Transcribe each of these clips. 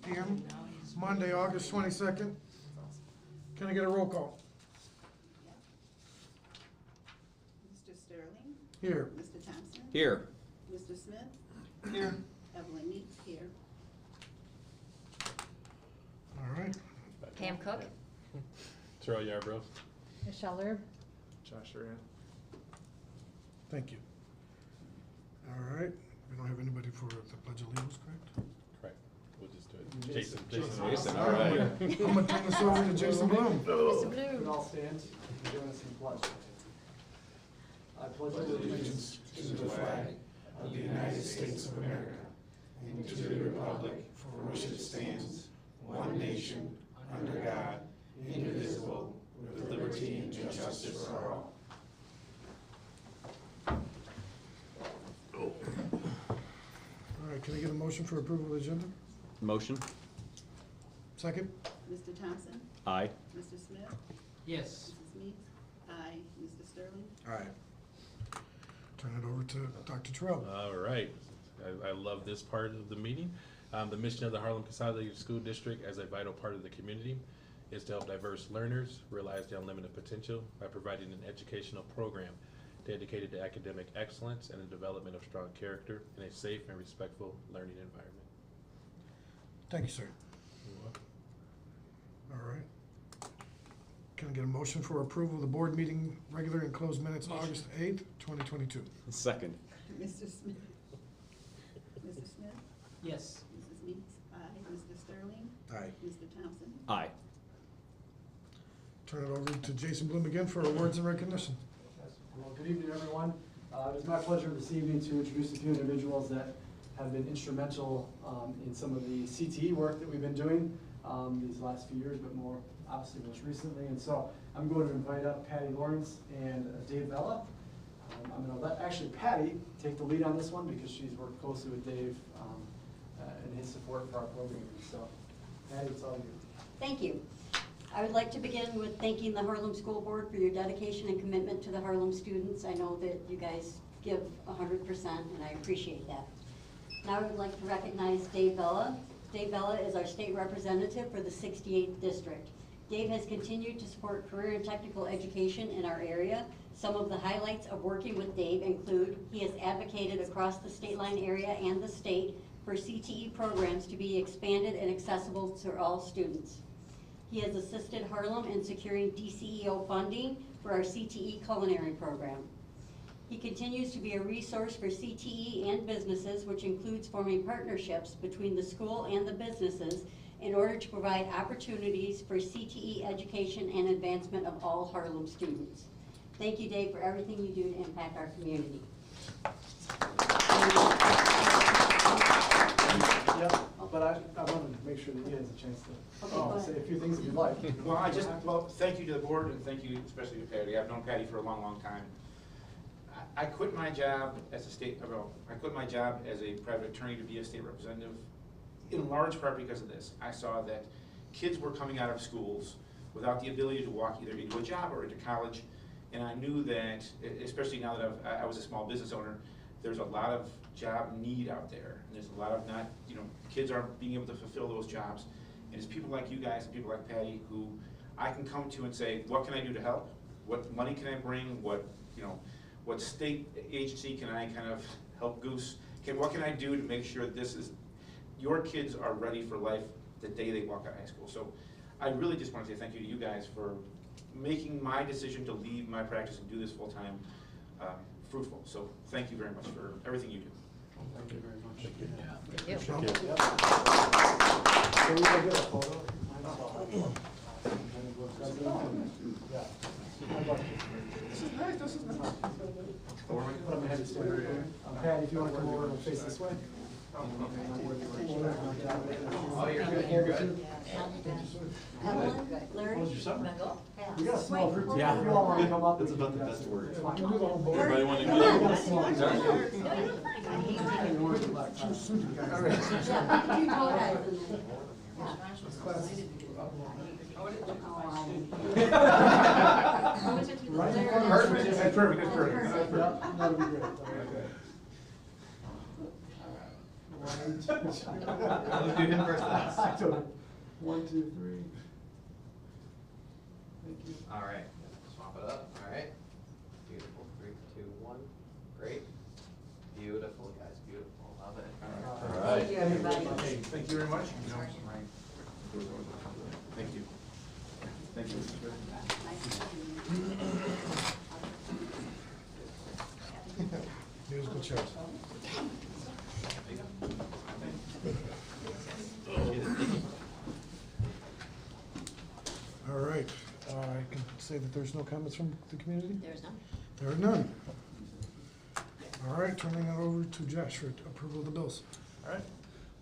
p.m. Monday, August 22nd. Can I get a roll call? Mr. Sterling? Here. Mr. Thompson? Here. Mr. Smith? Here. Evelyn Meeks here. All right. Pam Cook. Terrell Yarbrough. Michelle Herb. Josh Duran. Thank you. All right. We don't have anybody for the Pledge of Allegiance, correct? Correct. We'll just do it. Jason. Jason, all right. I'm going to turn this over to Jason Bloom. Mr. We Blue. all stand and join us in pledge. I pledge allegiance to the flag of the United States of America and to the republic for which it stands, one nation, under God, indivisible, with liberty and justice for all. All right, can I get a motion for approval of the agenda? Motion. Second? Mr. Thompson? Aye. Mr. Smith? Yes. Mrs. Meeks? Aye. Mr. Sterling? All right. Turn it over to Dr. Terrell. All right. I love this part of the meeting. The mission of the Harlem Consolidated School District as a vital part of the community is to help diverse learners realize their unlimited potential by providing an educational program dedicated to academic excellence and the development of strong character in a safe and respectful learning environment. Thank you, sir. All right. Can I get a motion for approval of the board meeting regular and closed minutes August 8th, 2022? Second. Mr. Smith? Mr. Smith? Yes. Mrs. Meeks? Aye. Mr. Sterling? Aye. Mr. Thompson? Aye. Turn it over to Jason Bloom again for awards and recognition. Well, good evening, everyone. It is my pleasure this evening to introduce a few individuals that have been instrumental in some of the CTE work that we've been doing these last few years, but more obviously most recently. And so I'm going to invite up Patty Lawrence and Dave Vella. I'm going to let actually Patty take the lead on this one because she's worked closely with Dave in his support for our program. So Patty, it's all you. Thank you. I would like to begin with thanking the Harlem School Board for your dedication and commitment to the Harlem students. I know that you guys give 100% and I appreciate that. Now I would like to recognize Dave Vella. Dave Vella is our state representative for the 68th district. Dave has continued to support career and technical education in our area. Some of the highlights of working with Dave include he has advocated across the state line area and the state for CTE programs to be expanded and accessible to all students. He has assisted Harlem in securing DCEO funding for our CTE culinary program. He continues to be a resource for CTE and businesses, which includes forming partnerships between the school and the businesses in order to provide opportunities for CTE education and advancement of all Harlem students. Thank you, Dave, for everything you do to impact our community. Yep, but I wanted to make sure that he has a chance to say a few things if you'd like. Well, thank you to the board and thank you especially to Patty. I've known Patty for a long, long time. I quit my job as a private attorney to be a state representative in large part because of this. I saw that kids were coming out of schools without the ability to walk either into a job or into college. And I knew that, especially now that I was a small business owner, there's a lot of job need out there. And there's a lot of kids aren't being able to fulfill those jobs. And it's people like you guys and people like Patty who I can come to and say, what can I do to help? What money can I bring? What state agency can I kind of help goose? What can I do to make sure your kids are ready for life the day they walk out of high school? So I really just want to say thank you to you guys for making my decision to leave my practice and do this full time fruitful. So thank you very much for everything you do. Thank you very much. Thank you. Thank you. So we will get a photo. This is nice. This is nice. But I'm going to have you stand right here. Patty, if you want to come over and face this way. Oh, you're good. You're good. Evelyn, Larry, What was your supper? Pat. We got a small group. Yeah. If you all want to come up. That's about the best word. It's fine. Everybody want to We got a get small group. Yeah, you go ahead. Perfect. That's perfect. That's perfect. Yeah, that'll be great. 1, 2, 3. Let's do him first then. 1, 2, 3. Thank you. All right, swap it up, all right. Beautiful, 3, 2, 1, great. Beautiful, guys, beautiful, love it. All right. Thank you, everybody. Okay, thank you very much. Thank you. Thank you. Musical chairs. All right, I can say that there's no comments from the community? There's none. There are none. All right, turning it over to Josh for approval of the bills. All right.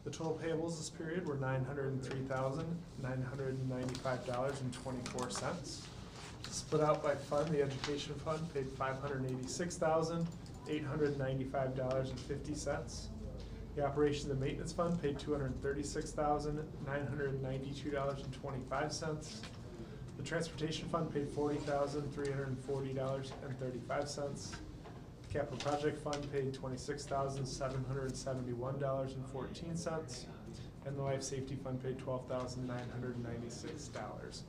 The total payables this period were $903,995.24. Split out by fund, the education fund paid $586,895.50. The operations and maintenance fund paid $236,992.25. The transportation fund paid $40,340.35. The capital project fund paid $26,771.14, and the life safety fund paid $12,996.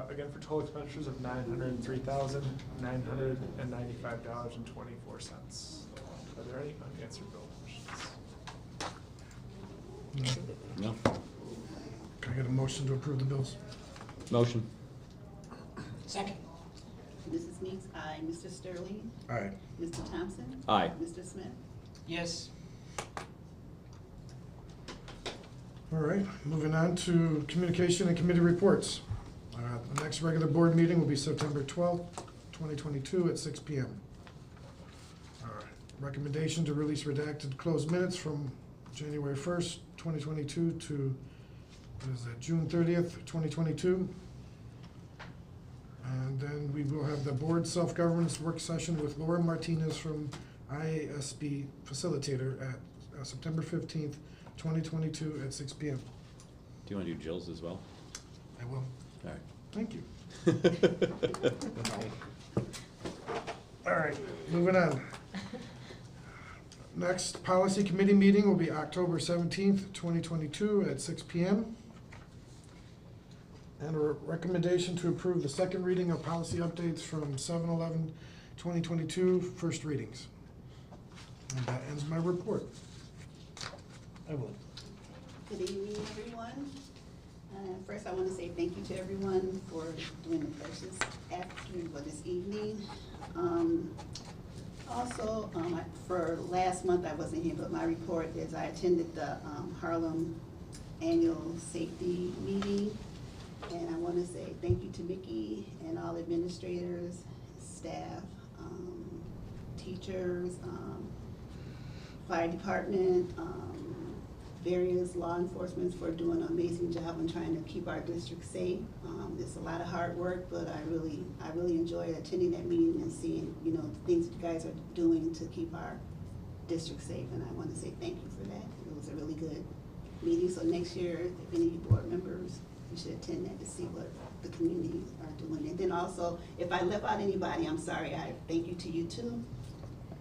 Again, for total expenditures of $903,995.24. Are there any unanswered bill questions? No. No. Can I get a motion to approve the bills? Motion. Second. Mrs. Meeks, aye. Mr. Sterling? Aye. Mr. Thompson? Aye. Mr. Smith? Yes. All right, moving on to communication and committee reports. The next regular board meeting will be September 12th, 2022 at 6 PM. Recommendation to release redacted closed minutes from January 1st, 2022 to, what is that, June 30th, 2022. And then we will have the board self-governance work session with Laura Martinez from IASB facilitator at September 15th, 2022 at 6 PM. Do you want to do Jill's as well? I will. All right. Thank you. All right, moving on. Next policy committee meeting will be October 17th, 2022 at 6 PM. And a recommendation to approve the second reading of policy updates from 7/11/2022, first readings. And that ends my report. Evelyn. Good evening, everyone. First, I want to say thank you to everyone for doing the first this afternoon or this evening. Also, for last month, I wasn't here, but my report is I attended the Harlem annual safety meeting. And I want to say thank you to Mickey and all administrators, staff, teachers, fire department, various law enforcement for doing an amazing job in trying to keep our district safe. It's a lot of hard work, but I really enjoyed attending that meeting and seeing, the things that you guys are doing to keep our district safe. And I want to say thank you for that. It was a really good meeting. So next year, if any of you board members, you should attend that to see what the community are doing. And then also, if I left out anybody, I'm sorry. I thank you to you too.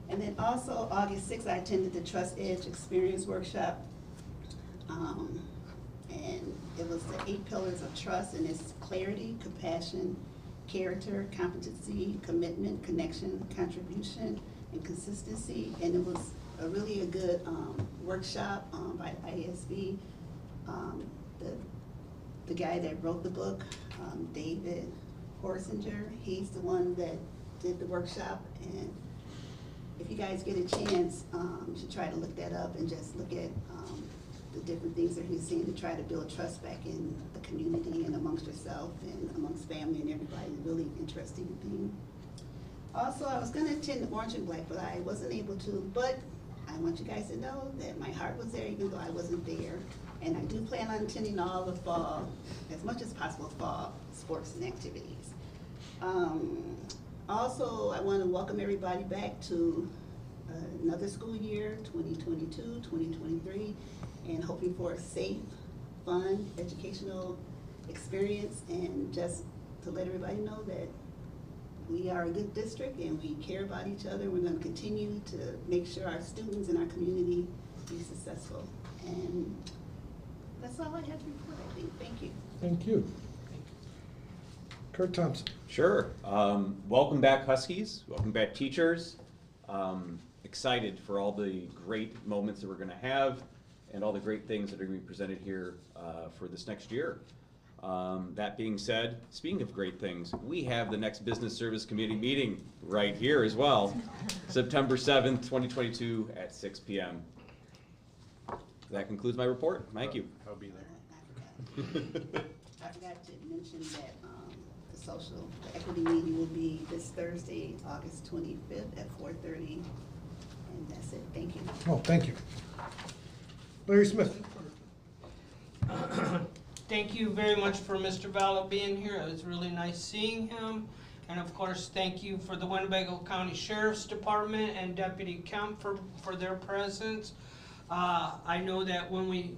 And then also, August 6th, I attended the Trust Edge Experience Workshop. And it was the 8 pillars of trust, and it's clarity, compassion, character, competency, commitment, connection, contribution, and consistency. And it was a really good workshop by ISB. The guy that wrote the book, David Horsinger, he's the one that did the workshop. And if you guys get a chance, you should try to look that up and just look at the different things that he's saying to try to build trust back in the community and amongst yourself and amongst family and everybody. Really interesting thing. Also, I was going to attend Orange and Black, but I wasn't able to. But I want you guys to know that my heart was there even though I wasn't there. And I do plan on attending all the fall, as much as possible, fall sports and activities. Also, I want to welcome everybody back to another school year, 2022, 2023, and hoping for a safe, fun, educational experience, and just to let everybody know that we are a good district and we care about each other. We're going to continue to make sure our students and our community be successful. And that's all I have to report, I think. Thank you. Thank you. Kurt Thompson. Sure. Welcome back, Huskies. Welcome back, teachers. Excited for all the great moments that we're going to have and all the great things that are going to be presented here for this next year. That being said, speaking of great things, we have the next Business Service Committee meeting right here as well, September 7th, 2022 at 6 p.m. That concludes my report. Thank you. I'll be there. I forgot to mention that the equity meeting will be this Thursday, August 25th at 4:30. And that's it. Thank you. Oh, thank you. Larry Smith. Thank you very much for Mr. Vallow being here. It was really nice seeing him. And of course, thank you for the Winnebago County Sheriff's Department and Deputy Kemp for their presence. I know that when we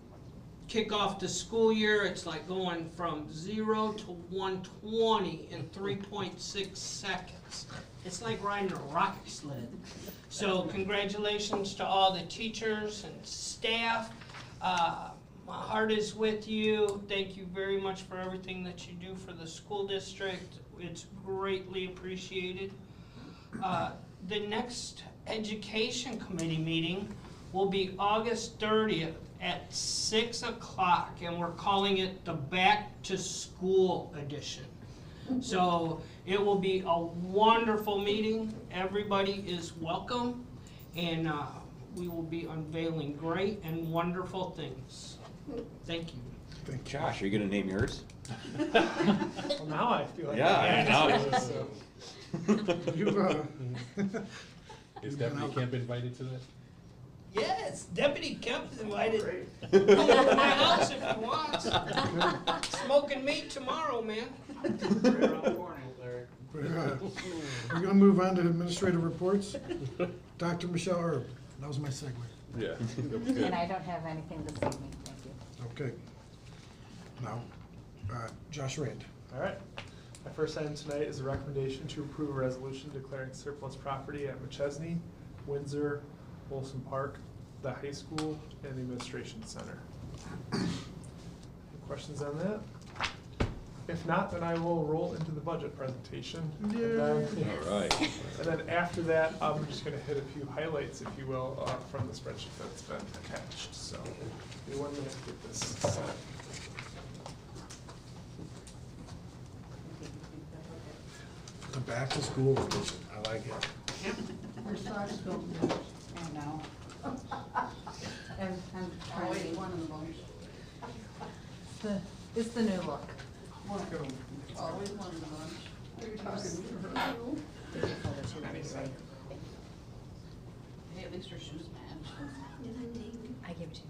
kick off the school year, it's like going from 0 to 120 in 3.6 seconds. It's like riding a rocket sled. So congratulations to all the teachers and staff. My heart is with you. Thank you very much for everything that you do for the school district. It's greatly appreciated. The next Education Committee meeting will be August 30th at 6 o'clock, and we're calling it the Back to School edition. So it will be a wonderful meeting. Everybody is welcome, and we will be unveiling great and wonderful things. Thank you. Josh, are you going to name yours? Well, now I feel like. Yeah, now So, Is Deputy Kemp invited to that? Yes, Deputy Kemp is invited. Come over to my house if he wants. Smoking meat tomorrow, man. We're gonna move on to administrative reports. Dr. Michelle Erb, that was my segue. Yeah. And I don't have anything this evening, thank you. Okay. Now, Josh Rand. all right. My first item tonight is a recommendation to approve a resolution declaring surplus property at McChesney, Windsor, Wilson Park, the high school, and the administration center. Any questions on that? If not, then I will roll into the budget presentation. And then- All right. And then after that, I'm just gonna hit a few highlights, if you will, from the spreadsheet that's been attached, so give me 1 minute to get this set. The back to school edition, I like it. I know. I'm trying to be one of them. It's the new look. Always one of the bunch. Hey, at least her shoes match. I give it to you.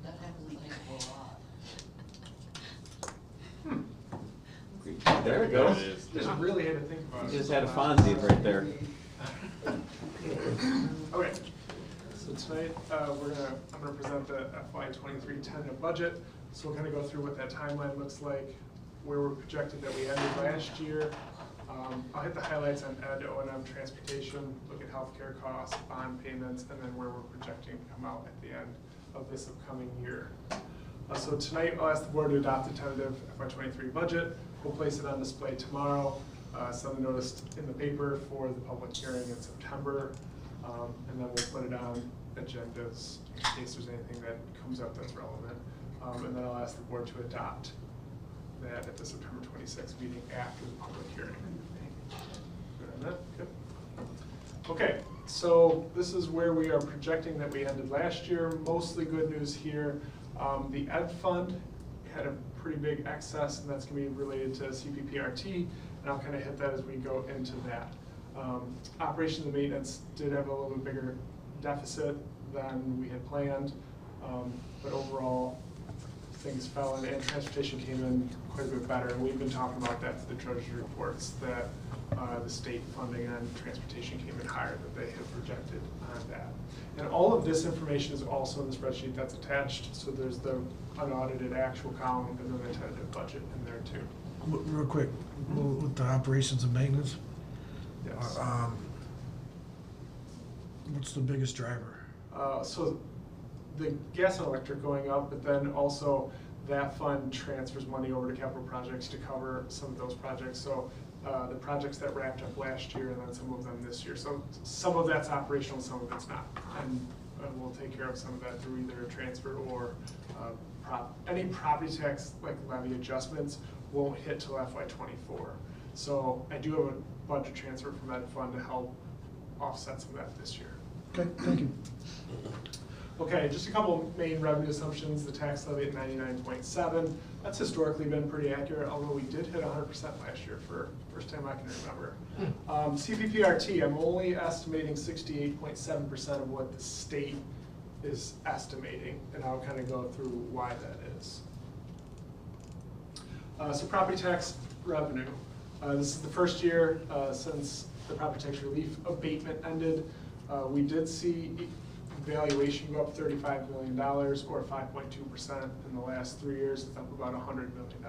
There we go. There it is. Just really had to think about it. You just had a Fonzie right there. Okay, so tonight, I'm gonna present the FY '23 tentative budget. So we'll kind of go through what that timeline looks like, where we're projected that we ended last year. I'll hit the highlights on ed, O&M, transportation, look at healthcare costs, bond payments, and then where we're projecting to come out at the end of this upcoming year. So tonight, I'll ask the board to adopt the tentative FY '23 budget. We'll place it on display tomorrow, send the notice in the paper for the public hearing in September, and then we'll put it on agendas in case there's anything that comes up that's relevant. And then I'll ask the board to adopt that at the September 26th meeting after the public hearing. Good on that? Good. Okay, so this is where we are projecting that we ended last year. Mostly good news here. The ed fund had a pretty big excess, and that's going to be related to CPPRT, and I'll kind of hit that as we go into that. Operations and maintenance did have a little bit bigger deficit than we had planned, but overall things fell in, and transportation came in quite a bit better. And we've been talking about that for the treasury reports, that the state funding on transportation came in higher than they had projected on that. And all of this information is also in the spreadsheet that's attached. So there's the unaudited actual column and then the tentative budget in there too. Real quick, with the operations and maintenance, Yes. what's the biggest driver? So the gas and electric going up, but then also that fund transfers money over to capital projects to cover some of those projects. So the projects that wrapped up last year and then some of them this year. So some of that's operational, some of it's not. And we'll take care of some of that through either a transfer or any property tax like levy adjustments won't hit till FY24. So I do have a budget transfer from that fund to help offset some of that this year. Okay, thank you. Okay, just a couple main revenue assumptions. The tax levy at 99.7. That's historically been pretty accurate, although we did hit 100% last year for first time I can remember. CPPRT, I'm only estimating 68.7% of what the state is estimating, and I'll kind of go through why that is. So property tax revenue. This is the first year since the property tax relief abatement ended. We did see valuation go up $35 million or 5.2% in the last 3 years. It's up about $100 million.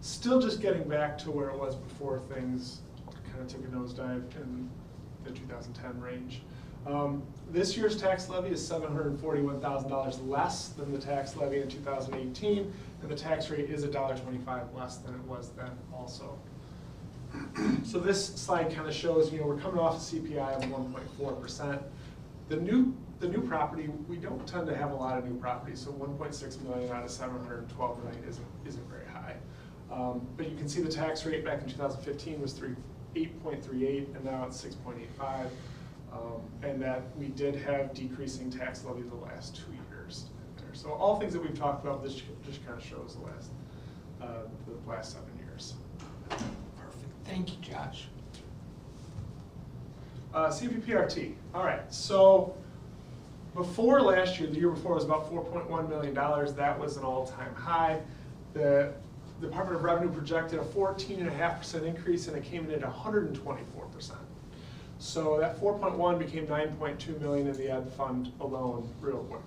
Still just getting back to where it was before things kind of took a nosedive in the 2010 range. This year's tax levy is $741,000 less than the tax levy in 2018, and the tax rate is $1.25 less than it was then also. So this slide kind of shows, we're coming off a CPI of 1.4%. The new property, we don't tend to have a lot of new properties, so 1.6 million out of 712 million isn't very high. But you can see the tax rate back in 2015 was 8.38, and now it's 6.85. And that we did have decreasing tax levy the last 2 years. So all things that we've talked about, this just kind of shows the last 7 years. Perfect, thank you, Josh. CPPRT, all right, so before last year, the year before was about $4.1 million. That was an all-time high. The Department of Revenue projected a 14.5% increase, and it came in at 124%. So that 4.1 became 9.2 million in the ed fund alone, real quick.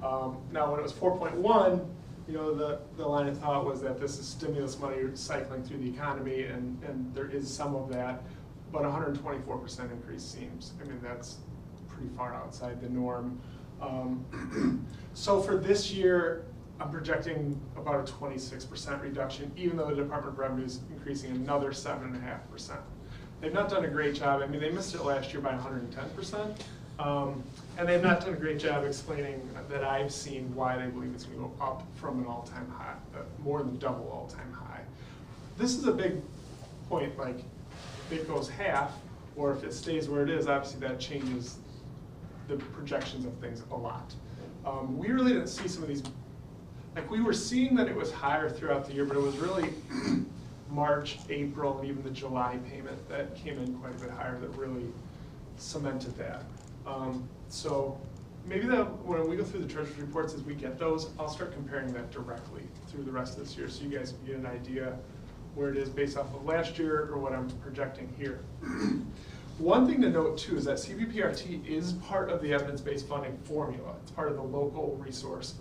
Now, when it was 4.1, the line of thought was that this is stimulus money cycling through the economy, and there is some of that, but 124% increase seems, that's pretty far outside the norm. So for this year, I'm projecting about a 26% reduction, even though the Department of Revenue is increasing another 7.5%. They've not done a great job. They missed it last year by 110%. And they've not done a great job explaining that I've seen why they believe it's going to go up from an all-time high, more than double all-time high. This is a big point, like if it goes half, or if it stays where it is, obviously that changes the projections of things a lot. We really didn't see some of these, like we were seeing that it was higher throughout the year, but it was really March, April, and even the July payment that came in quite a bit higher that really cemented that. So maybe when we go through the treasurer's reports as we get those, I'll start comparing that directly through the rest of this year so you guys can get an idea where it is based off of last year or what I'm projecting here. One thing to note too is that CPPRT is part of the evidence-based funding formula. It's part of the local resource,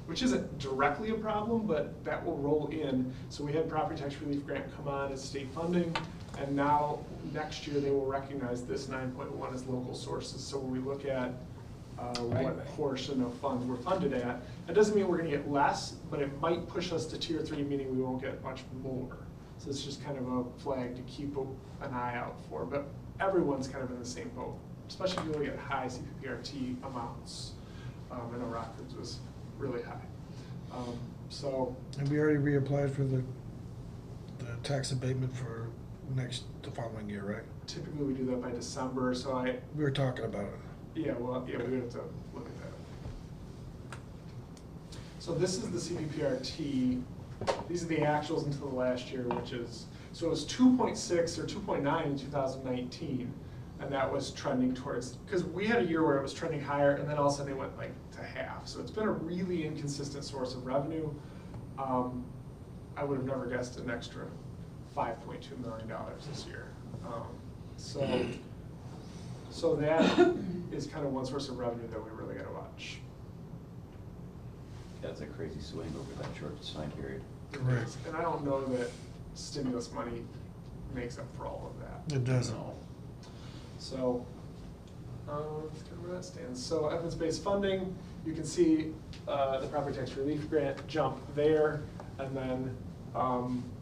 which isn't directly a problem, but that will roll in. So we had property tax relief grant come on as state funding, and now next year they will recognize this 9.1 as local sources. So when we look at what portion of funds we're funded at, that doesn't mean we're going to get less, but it might push us to tier 3, meaning we won't get much more. So it's just kind of a flag to keep an eye out for. But everyone's kind of in the same boat, especially if you look at high CPPRT amounts. I know Rockford's was really high. And we already reapplied for the tax abatement for the following year, right? Typically we do that by December, so we were talking about it. Yeah, well, yeah, we have to look at that. So this is the CPPRT. These are the actuals until the last year, so it was 2.6 or 2.9 in 2019, and that was trending towards, because we had a year where it was trending higher, and then all of a sudden it went like to half. So it's been a really inconsistent source of revenue. I would have never guessed an extra $5.2 million this year. So that is kind of one source of revenue that we really got to watch. That's a crazy swing over that short time period. Correct. And I don't know that stimulus money makes up for all of that. It doesn't. No. So, let's get where that stands. So evidence-based funding, you can see the property tax relief grant jump there, and then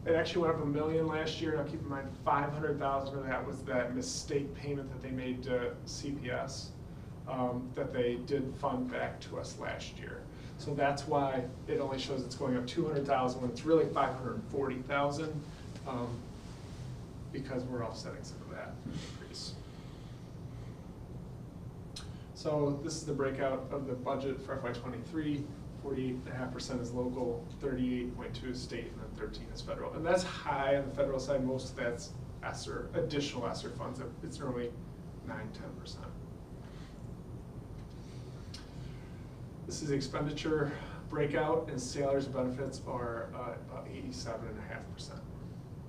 it actually went up $1 million last year. Now keep in mind, 500,000 of that was that mistake payment that they made to CPS, that they did fund back to us last year. So that's why it only shows it's going up 200,000 when it's really 540,000, because we're offsetting some of that increase. So this is the breakout of the budget for FY23. 48.5% is local, 38.2 is state, and then 13 is federal. And that's high on the federal side. Most of that's ESSER, additional ESSER funds. It's normally 9-10%. This is the expenditure breakout, and salaries and benefits are about 87.5%,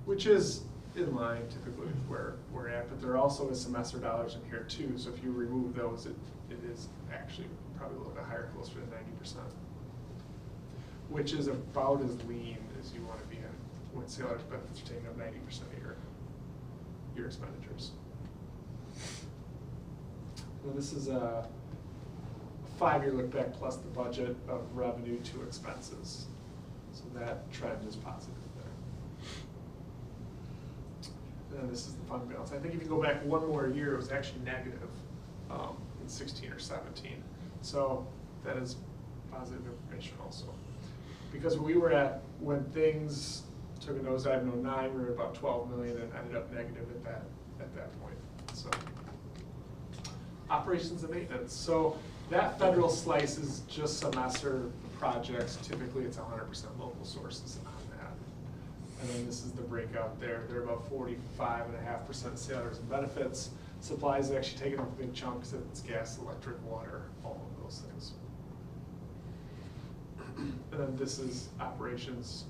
which is in line typically with where we're at, but there also is some ESSER dollars in here too, so if you remove those, it is actually probably a little bit higher, closer to 90%, which is about as lean as you want to be in when salaries and benefits are taking up 90% of your expenditures. And this is a 5-year look back plus the budget of revenue to expenses. So that trend is positive there. And this is the fund balance. I think if you go back one more year, it was actually negative in 16 or 17. So that is positive information also. Because we were at, when things took a nosedive in 09, we were at about 12 million and ended up negative at that point. So operations and maintenance. So that federal slice is just some ESSER projects. Typically it's 100% local sources on that. And then this is the breakout there. They're about 45.5% salaries and benefits. Supplies is actually taking up a big chunk because it's gas, electric, water, all of those things. And then this is operations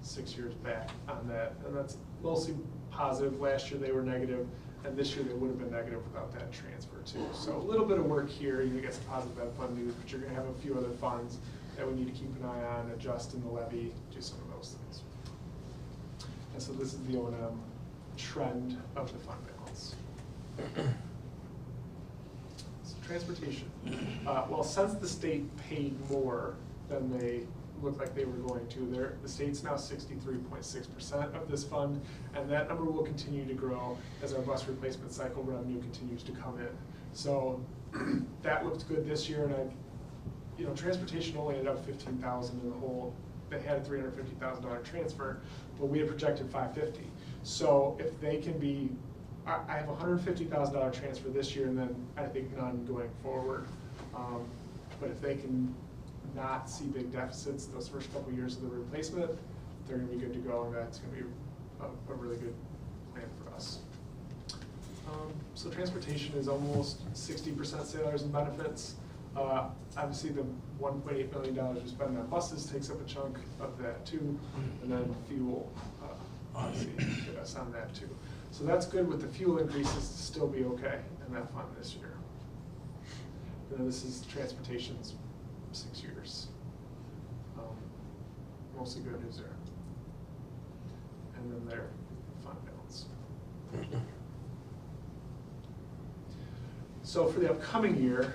6 years back on that. And that's mostly positive. Last year they were negative, and this year they would have been negative without that transfer too. So a little bit of work here. You get some positive ed fund news, but you're going to have a few other funds that we need to keep an eye on, adjust in the levy, do some of those things. And so this is the O&M trend of the fund balance. So transportation. Well, since the state paid more than they looked like they were going to, the state's now 63.6% of this fund, and that number will continue to grow as our bus replacement cycle revenue continues to come in. So that looked good this year, and transportation only ended up 15,000 in the whole. They had a $350,000 transfer, but we had projected 550. So if they can be, I have a $150,000 transfer this year, and then I think none going forward. But if they can not see big deficits those first couple of years of the replacement, they're going to be good to go, and that's going to be a really good plan for us. So transportation is almost 60% salaries and benefits. Obviously the $1.8 million we spend on buses takes up a chunk of that too, and then fuel obviously get us on that too. So that's good with the fuel increases to still be okay in that fund this year. And then this is transportation's 6 years. Mostly good news there. And then their fund balance. So for the upcoming year,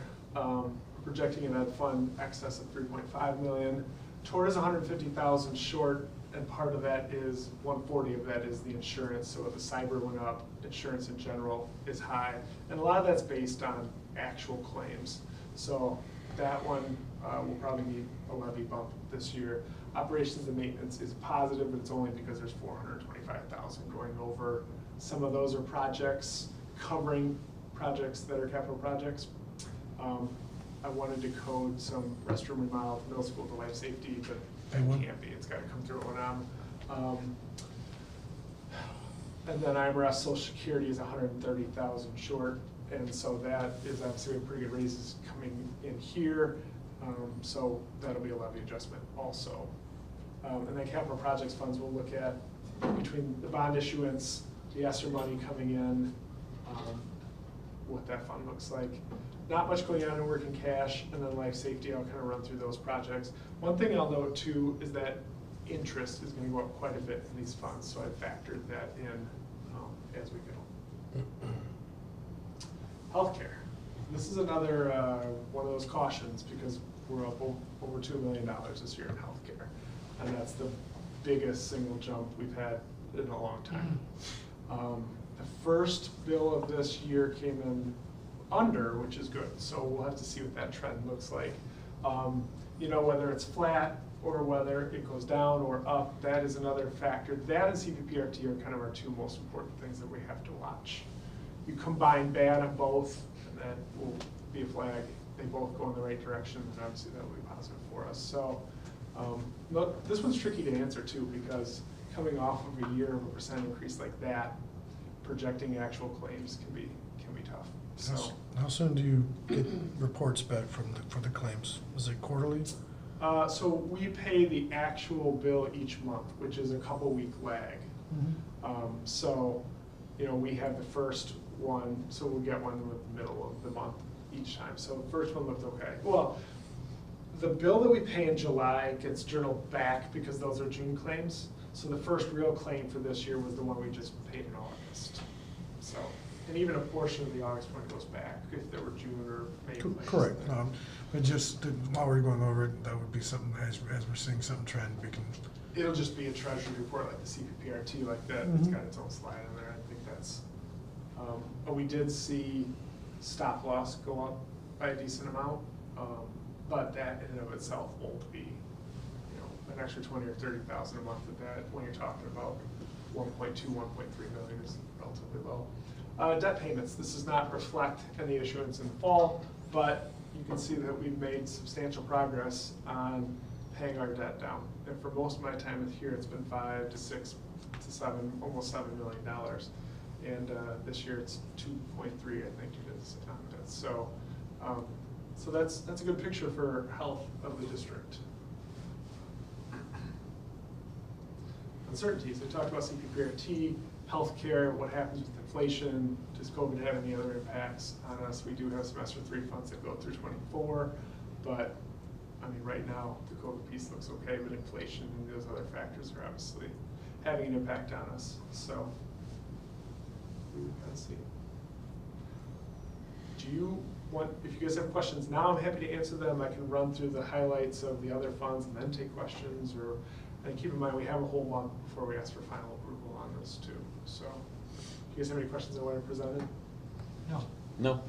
projecting an ed fund excess of 3.5 million. Toward is 150,000 short, and part of that is 140 of that is the insurance. So if the cyber went up, insurance in general is high, and a lot of that's based on actual claims. So that one will probably need a levy bump this year. Operations and maintenance is positive, but it's only because there's 425,000 going over. Some of those are projects covering projects that are capital projects. I wanted to code some restroom remodel at the middle school to life safety, but it can't be. It's got to come through O&M. And then IMRF Social Security is 130,000 short, and so that is obviously a pretty good raises coming in here. So that'll be a levy adjustment also. And then capital projects funds we'll look at between the bond issuance, the ESSER money coming in, what that fund looks like. Not much going on in working cash, and then life safety, I'll kind of run through those projects. One thing I'll note too is that interest is going to go up quite a bit in these funds, so I factored that in as we go. Healthcare. This is another one of those cautions, because we're up over $2 million this year in healthcare. And that's the biggest single jump we've had in a long time. The first bill of this year came in under, which is good. So we'll have to see what that trend looks like. You know, whether it's flat or whether it goes down or up, that is another factor. That and CPPRT are kind of our two most important things that we have to watch. You combine bad of both, and that will be a flag. They both go in the right direction, and obviously that will be positive for us. So, look, this one's tricky to answer too, because coming off of a year of a % increase like that, projecting actual claims can be tough. So, How soon do you get reports back for the claims? Is it quarterly? so we pay the actual bill each month, which is a couple-week lag. So, you know, we have the first one, so we'll get one in the middle of the month each time. So the first one looked okay. Well, the bill that we pay in July gets journaled back because those are June claims. So the first real claim for this year was the one we just paid in August. So, and even a portion of the August one goes back if there were June or May claims. Correct. But just while we're going over it, that would be something, as we're seeing some trend, we can. It'll just be a treasury report like the CPPRT like that. It's got its own slide in there. I think that's, but we did see stop loss go up by a decent amount. But that in and of itself won't be, you know, an extra 20 or 30,000 a month of that when you're talking about 1.2, 1.3 million is relatively low. Debt payments, this does not reflect any issuance in the fall, but you can see that we've made substantial progress on paying our debt down. And for most of my time with here, it's been 5 to 6 to 7, almost $7 million. And this year it's 2.3, I think it is on debt. So, so that's a good picture for health of the district. Uncertainties, we talked about CPPRT, healthcare, what happens with inflation, does COVID have any other impacts on us? We do have semester 3 funds that go through 24, but I mean, right now, the COVID piece looks okay, but inflation and those other factors are obviously having an impact on us, so we would kind of see. Do you want, if you guys have questions now, I'm happy to answer them. I can run through the highlights of the other funds and then take questions, or, and keep in mind, we have a whole month before we ask for final approval on this too. So, do you guys have any questions on what I presented? No.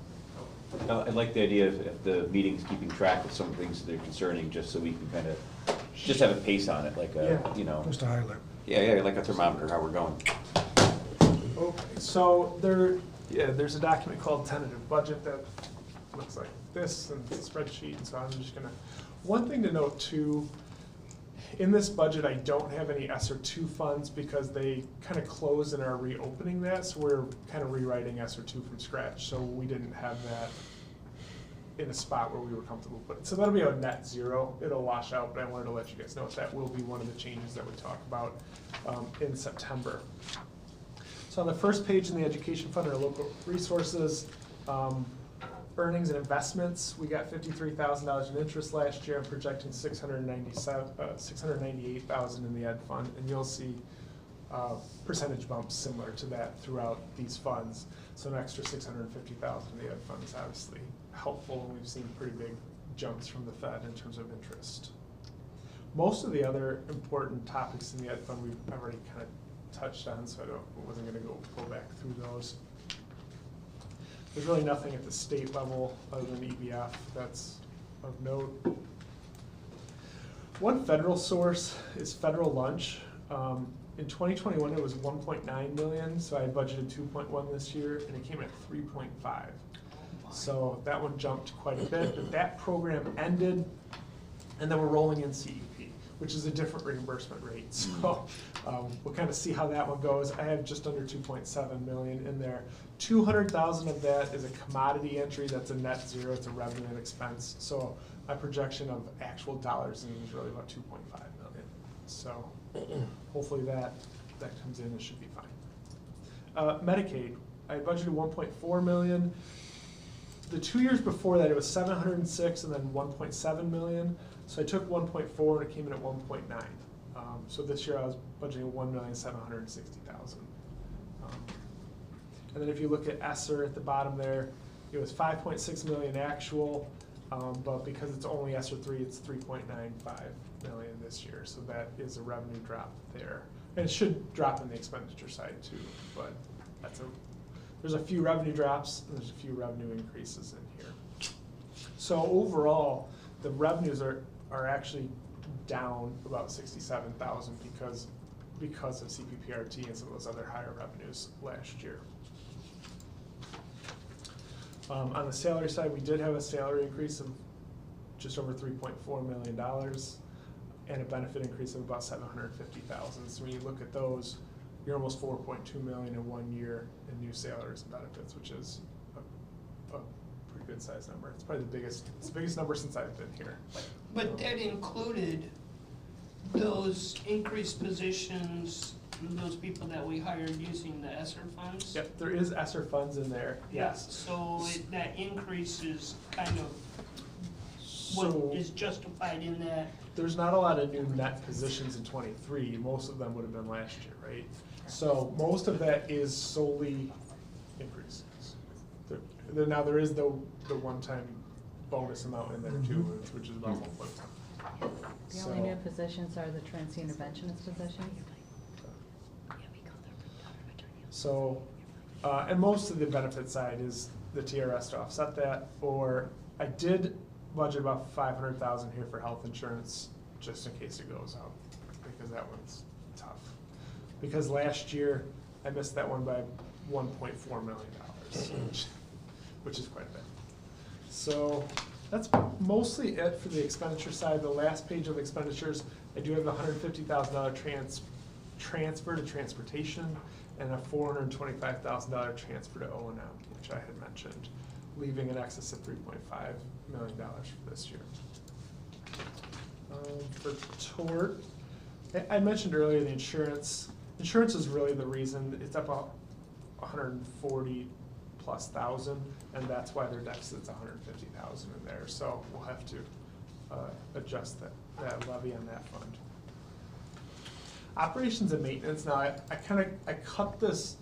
I like the idea of the meetings keeping track of some things that are concerning, just so we can kind of just have a pace on it, like a, you know. Just a highlight. Yeah, like a thermometer, how we're going. Okay, so there's a document called tentative budget that looks like this, and it's a spreadsheet, and so I'm just gonna, one thing to note too, in this budget, I don't have any ESSER 2 funds because they kind of closed and are reopening that, so we're kind of rewriting ESSER 2 from scratch, so we didn't have that in a spot where we were comfortable putting. So that'll be a net zero, it'll wash out, but I wanted to let you guys know that will be one of the changes that we talk about in September. So on the first page in the education fund are local resources, earnings and investments. We got $53,000 in interest last year. I'm projecting $698,000 in the ed fund, and you'll see percentage bumps similar to that throughout these funds. So an extra $650,000 in the ed fund is obviously helpful, and we've seen pretty big jumps from the Fed in terms of interest. Most of the other important topics in the ed fund I've already kind of touched on, so I wasn't going to go back through those. There's really nothing at the state level other than EBF that's of note. One federal source is federal lunch. In 2021, it was 1.9 million, so I budgeted 2.1 this year, and it came at 3.5. So that one jumped quite a bit, but that program ended, and then we're rolling in CEP, which is a different reimbursement rate. So we'll kind of see how that one goes. I have just under 2.7 million in there. 200,000 of that is a commodity entry. That's a net zero. It's a revenue and expense. So my projection of actual dollars in is really about 2.5 million. So hopefully that comes in and should be fine. Medicaid, I budgeted 1.4 million. The 2 years before that, it was 706 and then 1.7 million. So I took 1.4 and it came in at 1.9. So this year I was budgeting 1,760,000. And then if you look at ESSER at the bottom there, it was 5.6 million actual. But because it's only ESSER three, it's 3.95 million this year, so that is a revenue drop there. And it should drop in the expenditure side too, but there's a few revenue drops and there's a few revenue increases in here. So overall, the revenues are actually down about 67,000 because of CPPRT and some of those other higher revenues last year. On the salary side, we did have a salary increase of just over $3.4 million and a benefit increase of about $750,000. So when you look at those, you're almost $4.2 million in 1 year in new salaries and benefits, which is a pretty good size number. It's probably it's the biggest number since I've been here. But that included those increased positions, those people that we hired using the ESSER funds? Yep, there is ESSER funds in there, yes. So that increase is kind of So what is justified in that. there's not a lot of new net positions in '23. Most of them would have been last year, right? So most of that is solely increases. Now there is the one-time bonus amount in there too, which is about 1.1. The only new positions are the truancy interventionist positions. So, and most of the benefit side is the TRS to offset that, or I did budget about 500,000 here for health insurance, just in case it goes out, because that one's tough. Because last year, I missed that one by $1.4 million, which is quite a bit. So that's mostly it for the expenditure side. The last page of expenditures, I do have the $150,000 transfer to transportation and a $425,000 transfer to O&M, which I had mentioned, leaving an excess of $3.5 million for this year. For tort, I mentioned earlier the insurance. Insurance is really the reason. It's up 140+ thousand, and that's why their deficit's 150,000 in there. So we'll have to adjust that levy on that fund. Operations and maintenance. Now I cut this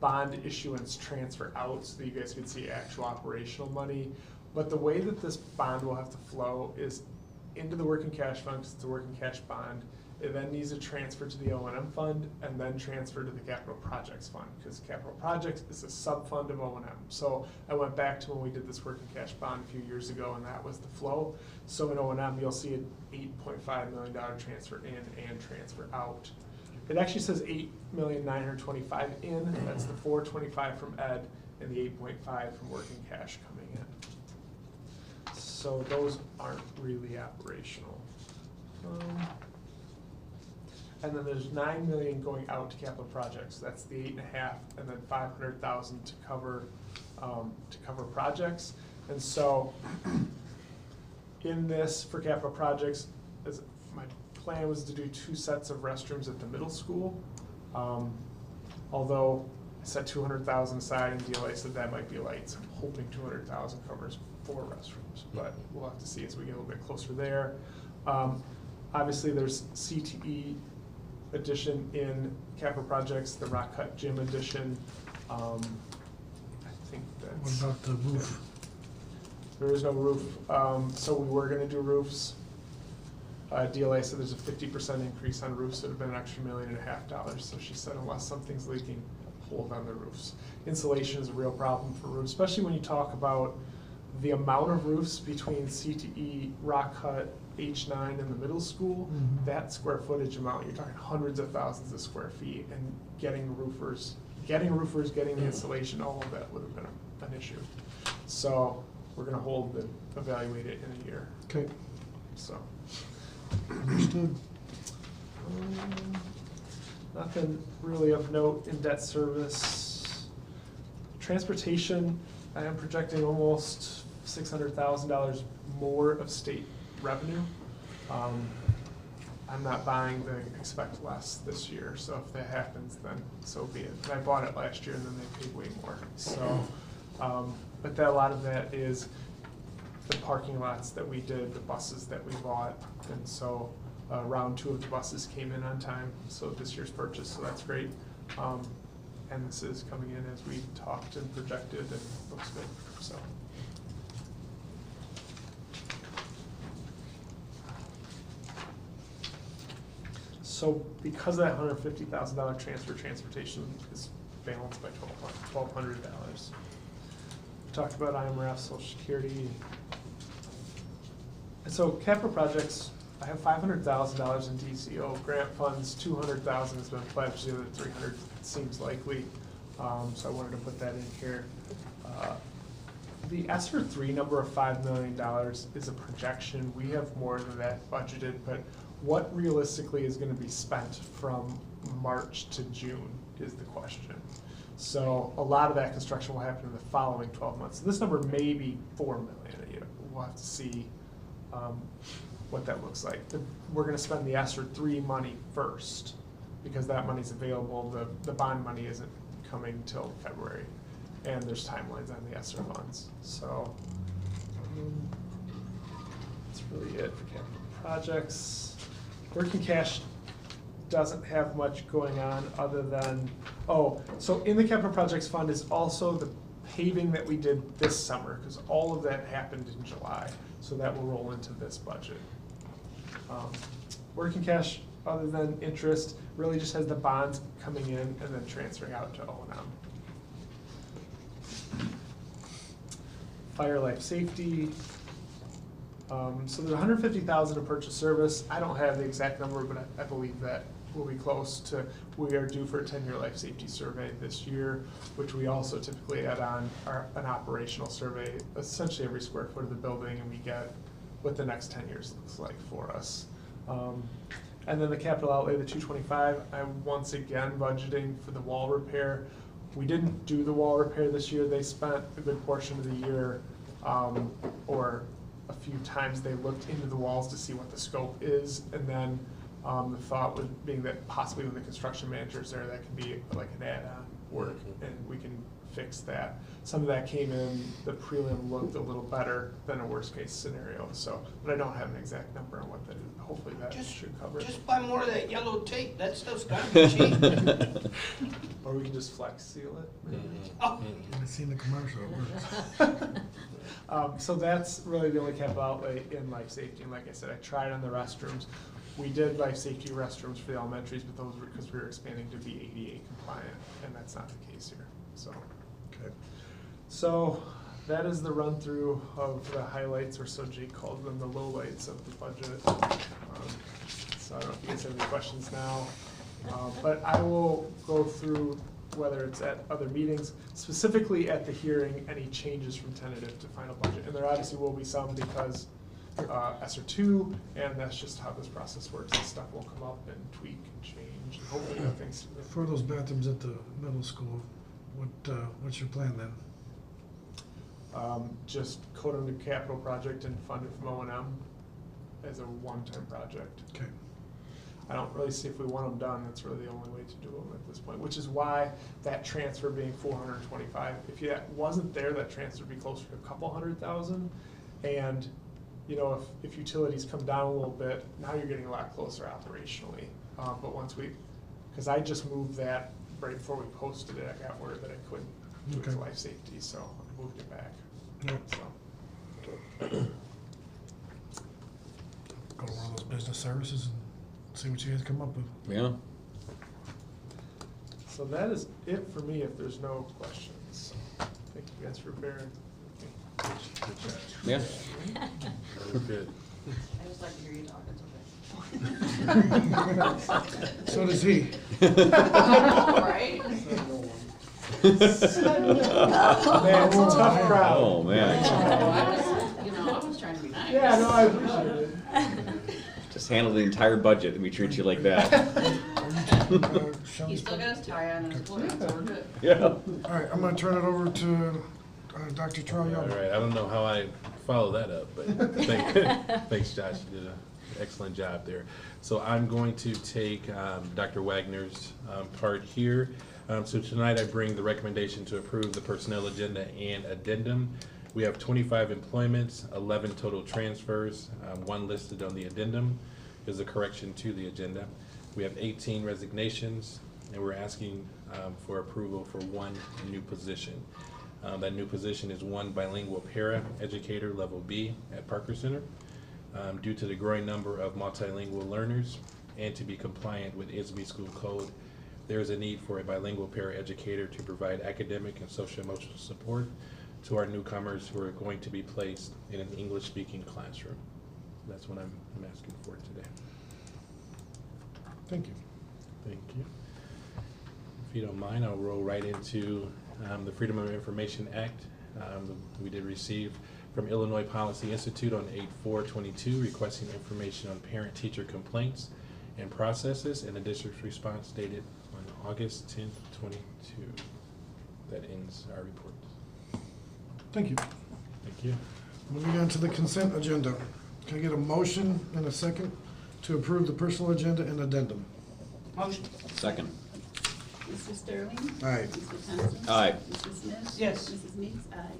bond issuance transfer out so that you guys could see actual operational money. But the way that this bond will have to flow is into the working cash fund, because it's a working cash bond. It then needs to transfer to the O&M fund and then transfer to the capital projects fund, because capital projects is a sub-fund of O&M. So I went back to when we did this working cash bond a few years ago, and that was the flow. So in O&M, you'll see an $8.5 million transfer in and transfer out. It actually says $8,925,000 in. That's the $425 from Ed and the $8.5 from working cash coming in. So those aren't really operational. And then there's $9 million going out to capital projects. That's the 8.5, and then 500,000 to cover projects. And so in this for capital projects, my plan was to do 2 sets of restrooms at the middle school. Although I set 200,000 aside, and DLA said that might be light, so I'm hoping 200,000 covers 4 restrooms, but we'll have to see as we get a little bit closer there. Obviously, there's CTE addition in capital projects, the rock cut gym addition. I think that's. What about the roof? There is no roof, so we were gonna do roofs. DLA said there's a 50% increase on roofs, so it'd have been an extra $1.5 million. So she said unless something's leaking, hold on the roofs. Insulation is a real problem for roofs, especially when you talk about the amount of roofs between CTE, rock cut, H9 and the middle school. That square footage amount, you're talking hundreds of thousands of square feet, and getting roofers, getting the insulation, all of that would have been an issue. So we're gonna evaluate it in a year. Okay. So. Understood. Nothing really of note in debt service. Transportation, I am projecting almost $600,000 more of state revenue. I'm not buying the expect less this year, so if that happens, then so be it. And I bought it last year, and then they paid way more. So, but a lot of that is the parking lots that we did, the buses that we bought, and so round 2 of the buses came in on time, so this year's purchase, so that's great. And this is coming in as we talked and projected, and looks good, so. So because of that $150,000 transfer, transportation is balanced by $1,200. Talked about IMRF, Social Security. And so capital projects, I have $500,000 in DCO grant funds. 200,000 has been pledged. The other 300 seems likely, so I wanted to put that in here. The ESSER 3 number of $5 million is a projection. We have more than that budgeted, but what realistically is going to be spent from March to June is the question. So a lot of that construction will happen in the following 12 months. So this number may be $4 million a year. We'll have to see what that looks like. But we're going to spend the ESSER 3 money first because that money's available. The bond money isn't coming till February, and there's timelines on the ESSER funds. So that's really it for capital projects. Working cash doesn't have much going on other than, so in the capital projects fund is also the paving that we did this summer, because all of that happened in July, so that will roll into this budget. Working cash, other than interest, really just has the bonds coming in and then transferring out to O&M. Fire life safety. So there's $150,000 to purchase service. I don't have the exact number, but I believe that we'll be close to, we are due for a 10-year life safety survey this year, which we also typically add on an operational survey, essentially every square foot of the building, and we get what the next 10 years looks like for us. And then the capital outlay, the $225, I'm once again budgeting for the wall repair. We didn't do the wall repair this year. They spent a good portion of the year, or a few times they looked into the walls to see what the scope is, and then the thought would being that possibly when the construction manager's there, that can be like an add-on work, and we can fix that. Some of that came in, the prelim looked a little better than a worst case scenario, so, but I don't have an exact number on what that is. Hopefully that should cover it. Just buy more of that yellow tape, that stuff's gotta be cheap. Or we can just flex seal it. Oh. I've seen the commercial, it works. So that's really the only capital outlay in life safety, and like I said, I tried on the restrooms. We did life safety restrooms for the elementaries, but those were because we were expanding to be ADA compliant, and that's not the case here, so. Okay. So that is the run through of the highlights, or so Jake called them, the lowlights of the budget. So I don't know if you guys have any questions now, but I will go through whether it's at other meetings, specifically at the hearing, any changes from tentative to final budget. And there obviously will be some because ESSER 2, and that's just how this process works. This stuff will come up and tweak and change, and hopefully nothing's. For those bathrooms at the middle school, what's your plan then? Just code them to capital project and fund it from O&M as a one-time project. Okay. I don't really see if we want them done, that's really the only way to do them at this point, which is why that transfer being 425, if that wasn't there, that transfer would be closer to a couple $100,000. And, you know, if utilities come down a little bit, now you're getting a lot closer operationally. But once because I just moved that right before we posted it, I got word that I couldn't do it to life safety, so I moved it back. Yep. So. Go to one of those business services and see what you guys come up with. Yeah. So that is it for me, if there's no questions. Thank you guys for bearing with me. Yeah. Very good. I just like to hear you talk, it's okay. So does he. Right? Man, it's a tough crowd. Oh, man. I was trying to be nice. Yeah, no, I appreciate it. Just handle the entire budget and we treat you like that. He's still got his tie on and his clothes, so we're good. Yeah. All right, I'm gonna turn it over to Dr. Charlie All Young. right, I don't know how I follow that up, but thanks, Josh. You did an excellent job there. So I'm going to take Dr. Wagner's part here. So tonight I bring the recommendation to approve the personnel agenda and addendum. We have 25 employments, 11 total transfers, 1 listed on the addendum is a correction to the agenda. We have 18 resignations, and we're asking for approval for 1 new position. That new position is 1 bilingual para educator, level B at Parker Center. Due to the growing number of multilingual learners and to be compliant with ISB school code. There is a need for a bilingual paraeducator to provide academic and social emotional support to our newcomers who are going to be placed in an English-speaking classroom. That's what I'm asking for today. Thank you. Thank you. If you don't mind, I'll roll right into the Freedom of Information Act. We did receive from Illinois Policy Institute on 8/4/22 requesting information on parent-teacher complaints and processes, and the district's response dated on August 10th, 22. That ends our report. Thank you. Thank you. Moving on to the consent agenda. Can I get a motion and a second to approve the personal agenda and addendum? Motion. Second. Mr. Sterling? Aye. Mr. Thompson? Aye. Mr. Smith? Yes. Mrs. Meeks? Aye.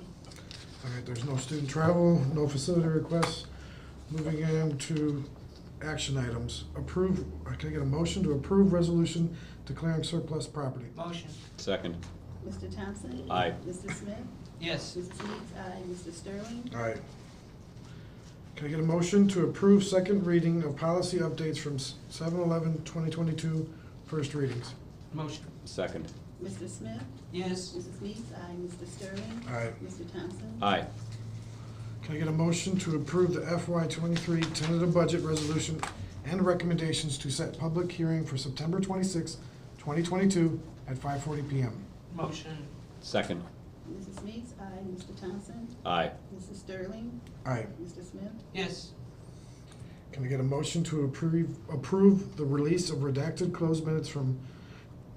All right, there's no student travel, no facility requests. Moving on to action items. Approve, can I get a motion to approve resolution declaring surplus property? Motion. Second. Mr. Thompson? Aye. Mr. Smith? Yes. Mrs. Meeks? Aye. Mr. Sterling? Aye. Can I get a motion to approve second reading of policy updates from 7/11/2022, first readings? Motion. Second. Mr. Smith? Yes. Mrs. Meeks? Aye. Mr. Sterling? Aye. Mr. Thompson? Aye. Can I get a motion to approve the FY23 tentative budget resolution and recommendations to set public hearing for September 26, 2022 at 5:40 PM? Motion. Second. Mrs. Meeks? Aye. Mr. Thompson? Aye. Mrs. Sterling? Aye. Mr. Smith? Yes. Can I get a motion to approve the release of redacted closed minutes from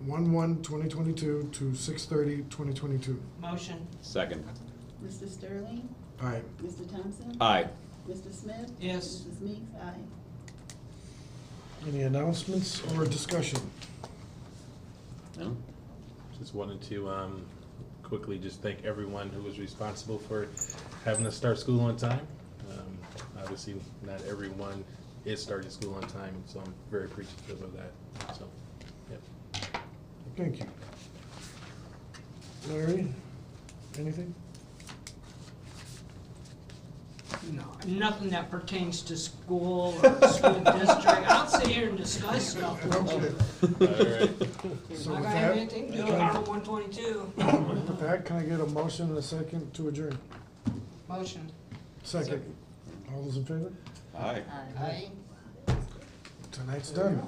1/1/2022 to 6/30/2022? Motion. Second. Mr. Sterling? Aye. Mr. Thompson? Aye. Mr. Smith? Yes. Mrs. Meeks? Aye. Any announcements or discussion? No? Just wanted to quickly just thank everyone who was responsible for having us start school on time. Obviously, not everyone is starting school on time, so I'm very appreciative of that. So, yeah. Thank you. Larry, anything? No, nothing that pertains to school or school district. I'll sit here and discuss stuff. Okay. All right. So Not with gonna have that, anything to do with Harlem 122. with that, can I get a motion and a second to adjourn? Motion. Second. All those in favor? Aye. Aye. Tonight's done.